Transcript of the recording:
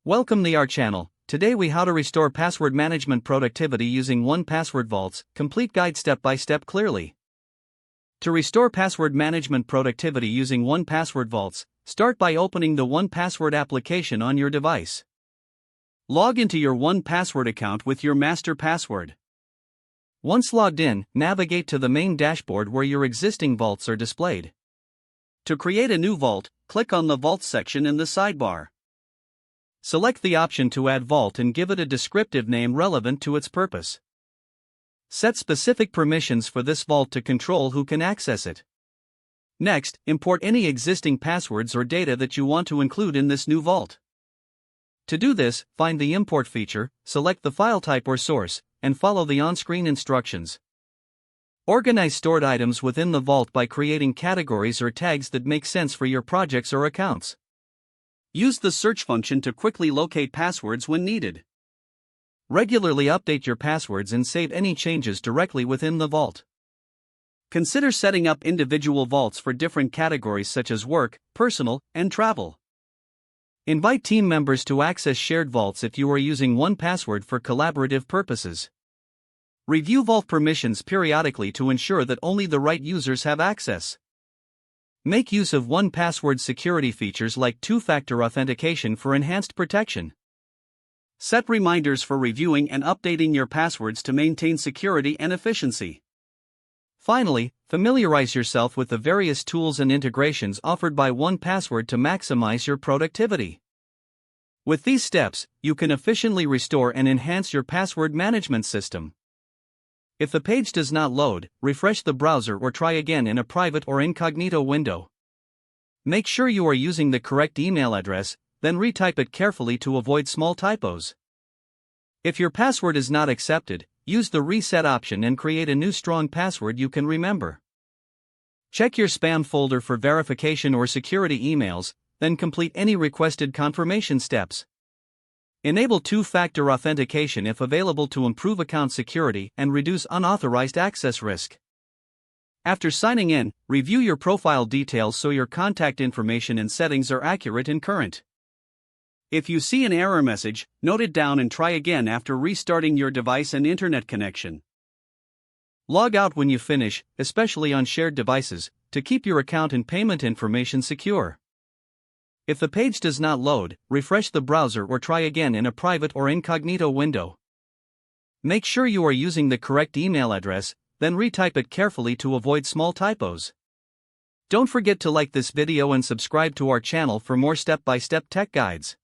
Welcome to our channel. Today we how to restore password management productivity using 1Password vaults, complete guide step by step clearly. To restore password management productivity using 1Password vaults, start by opening the 1Password application on your device. Log into your 1Password account with your master password. Once logged in, navigate to the main dashboard where your existing vaults are displayed. To create a new vault, click on the Vaults section in the sidebar. Select the option to add vault and give it a descriptive name relevant to its purpose. Set specific permissions for this vault to control who can access it. Next, import any existing passwords or data that you want to include in this new vault. To do this, find the Import feature, select the file type or source, and follow the on-screen instructions. Organize stored items within the vault by creating categories or tags that make sense for your projects or accounts. Use the search function to quickly locate passwords when needed. Regularly update your passwords and save any changes directly within the vault. Consider setting up individual vaults for different categories such as work, personal, and travel. Invite team members to access shared vaults if you are using 1Password for collaborative purposes. Review vault permissions periodically to ensure that only the right users have access. Make use of 1Password security features like two-factor authentication for enhanced protection. Set reminders for reviewing and updating your passwords to maintain security and efficiency. Finally, familiarize yourself with the various tools and integrations offered by 1Password to maximize your productivity. With these steps, you can efficiently restore and enhance your password management system. If the page does not load, refresh the browser or try again in a private or incognito window. Make sure you are using the correct email address, then retype it carefully to avoid small typos. If your password is not accepted, use the reset option and create a new strong password you can remember. Check your spam folder for verification or security emails, then complete any requested confirmation steps. Enable two-factor authentication if available to improve account security and reduce unauthorized access risk. After signing in, review your profile details so your contact information and settings are accurate and current. If you see an error message, note it down and try again after restarting your device and internet connection. Log out when you finish, especially on shared devices, to keep your account and payment information secure. If the page does not load, refresh the browser or try again in a private or incognito window. Make sure you are using the correct email address, then retype it carefully to avoid small typos. Don't forget to like this video and subscribe to our channel for more step-by-step tech guides.